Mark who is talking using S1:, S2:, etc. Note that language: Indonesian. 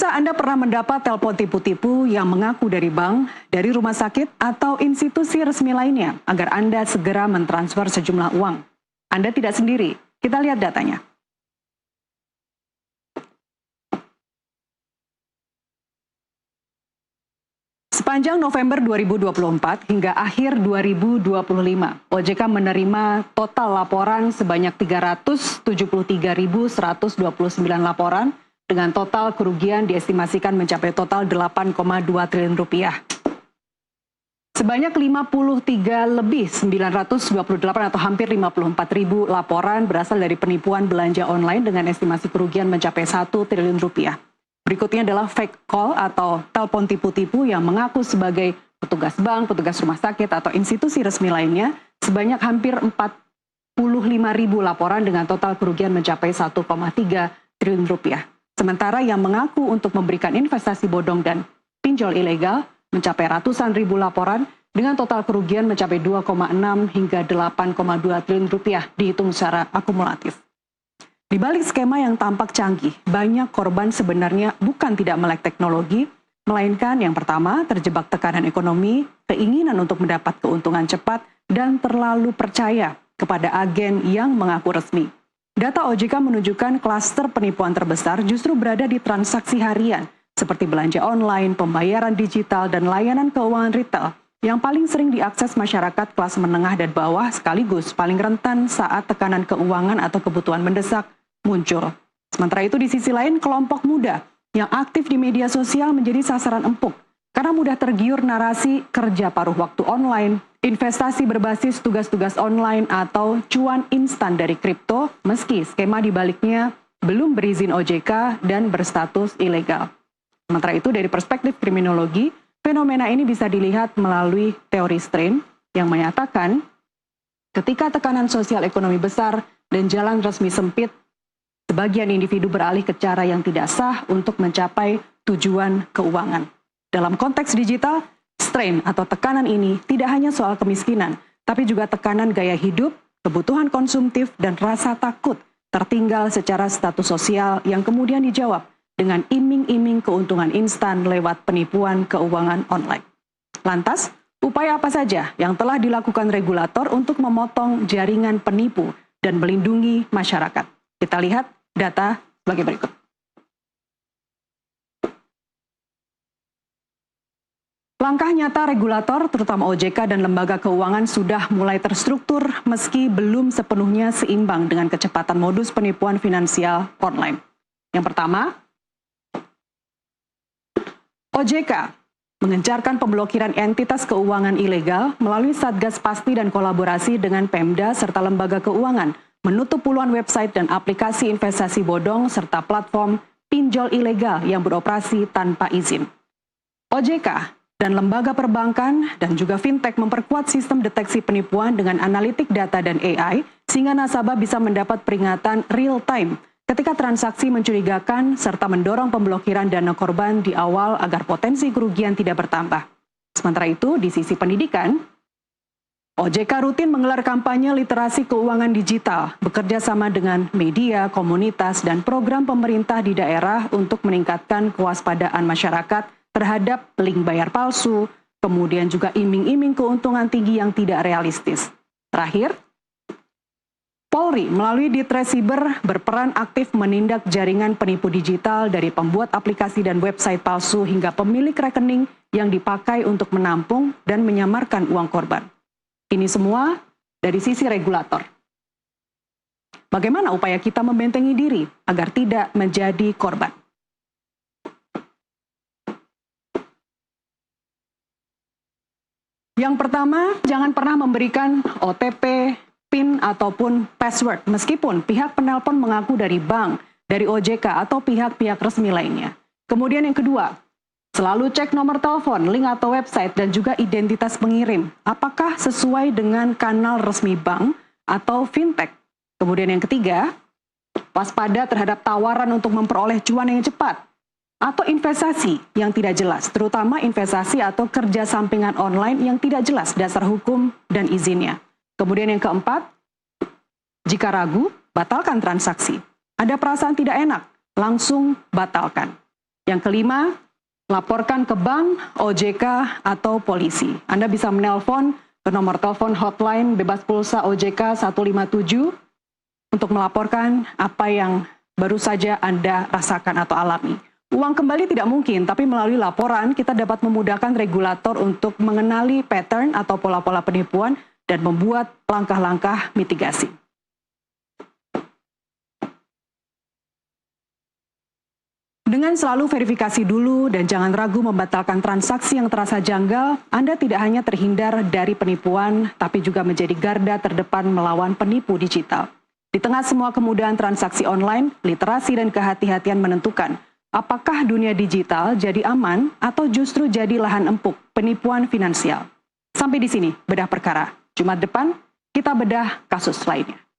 S1: Pemirsa, Anda pernah mendapat telepon tipu-tipu yang mengaku dari bank, dari rumah sakit, atau institusi resmi lainnya agar Anda segera mentransfer sejumlah uang. Anda tidak sendiri. Kita lihat datanya. Sepanjang November 2024 hingga akhir 2025, OJK menerima total laporan sebanyak 373.129 laporan dengan total kerugian diestimasikan mencapai total 8,2 triliun rupiah. Sebanyak 53.928 atau hampir 54.000 laporan berasal dari penipuan belanja online dengan estimasi kerugian mencapai 1 triliun rupiah. Berikutnya adalah fake call atau telepon tipu-tipu yang mengaku sebagai petugas bank, petugas rumah sakit, atau institusi resmi lainnya, sebanyak hampir 45.000 laporan dengan total kerugian mencapai 1,3 triliun rupiah. Sementara yang mengaku untuk memberikan investasi bodong dan pinjol ilegal mencapai ratusan ribu laporan dengan total kerugian mencapai 2,6 hingga 8,2 triliun rupiah dihitung secara akumulatif. Di balik skema yang tampak canggih, banyak korban sebenarnya bukan tidak melek teknologi, melainkan yang pertama terjebak tekanan ekonomi, keinginan untuk mendapat keuntungan cepat, dan terlalu percaya kepada agen yang mengaku resmi. Data OJK menunjukkan klaster penipuan terbesar justru berada di transaksi harian, seperti belanja online, pembayaran digital, dan layanan keuangan retail, yang paling sering diakses masyarakat kelas menengah dan bawah sekaligus paling rentan saat tekanan keuangan atau kebutuhan mendesak muncul. Sementara itu di sisi lain, kelompok muda yang aktif di media sosial menjadi sasaran empuk, karena mudah tergiur narasi kerja paruh waktu online, investasi berbasis tugas-tugas online, atau cuan instan dari kripto, meski skema di baliknya belum berizin OJK dan berstatus ilegal. Sementara itu dari perspektif kriminologi, fenomena ini bisa dilihat melalui teori strain yang menyatakan ketika tekanan sosial ekonomi besar dan jalan resmi sempit, sebagian individu beralih ke cara yang tidak sah untuk mencapai tujuan keuangan. Dalam konteks digital, strain atau tekanan ini tidak hanya soal kemiskinan, tapi juga tekanan gaya hidup, kebutuhan konsumtif, dan rasa takut tertinggal secara status sosial yang kemudian dijawab dengan iming-iming keuntungan instan lewat penipuan keuangan online. Lantas, upaya apa saja yang telah dilakukan regulator untuk memotong jaringan penipu dan melindungi masyarakat? Kita lihat data sebagai berikut. Langkah nyata regulator, terutama OJK dan lembaga keuangan, sudah mulai terstruktur meski belum sepenuhnya seimbang dengan kecepatan modus penipuan finansial online. Yang pertama, OJK mengencarkan pemblokiran entitas keuangan ilegal melalui Satgas Pasti dan kolaborasi dengan Pemda serta lembaga keuangan, menutup puluhan website dan aplikasi investasi bodong serta platform pinjol ilegal yang beroperasi tanpa izin. OJK dan lembaga perbankan dan juga fintech memperkuat sistem deteksi penipuan dengan analitik data dan AI sehingga nasabah bisa mendapat peringatan real time ketika transaksi mencurigakan serta mendorong pemblokiran dana korban di awal agar potensi kerugian tidak bertambah. Sementara itu, di sisi pendidikan, OJK rutin menggelar kampanye literasi keuangan digital, bekerja sama dengan media, komunitas, dan program pemerintah di daerah untuk meningkatkan kewaspadaan masyarakat terhadap link bayar palsu, kemudian juga iming-iming keuntungan tinggi yang tidak realistis. Terakhir, Polri melalui Ditresiber berperan aktif menindak jaringan penipu digital dari pembuat aplikasi dan website palsu hingga pemilik rekening yang dipakai untuk menampung dan menyamarkan uang korban. Ini semua dari sisi regulator. Bagaimana upaya kita membentengi diri agar tidak menjadi korban? Yang pertama, jangan pernah memberikan OTP, PIN, ataupun password, meskipun pihak penelpon mengaku dari bank, dari OJK, atau pihak-pihak resmi lainnya. Kemudian yang kedua, selalu cek nomor telepon, link atau website, dan juga identitas pengirim. Apakah sesuai dengan kanal resmi bank atau fintech? Kemudian yang ketiga, waspada terhadap tawaran untuk memperoleh cuan yang cepat, atau investasi yang tidak jelas, terutama investasi atau kerja sampingan online yang tidak jelas dasar hukum dan izinnya. Kemudian yang keempat, jika ragu, batalkan transaksi. Ada perasaan tidak enak, langsung batalkan. Yang kelima, laporkan ke bank, OJK, atau polisi. Anda bisa menelpon ke nomor telepon hotline bebas pulsa OJK 157 untuk melaporkan apa yang baru saja Anda rasakan atau alami. Uang kembali tidak mungkin, tapi melalui laporan kita dapat memudahkan regulator untuk mengenali pattern atau pola-pola penipuan dan membuat langkah-langkah mitigasi. Dengan selalu verifikasi dulu dan jangan ragu membatalkan transaksi yang terasa janggal, Anda tidak hanya terhindar dari penipuan, tapi juga menjadi garda terdepan melawan penipu digital. Di tengah semua kemudahan transaksi online, literasi dan kehati-hatian menentukan apakah dunia digital jadi aman atau justru jadi lahan empuk penipuan finansial. Sampai di sini bedah perkara. Jumat depan kita bedah kasus lainnya.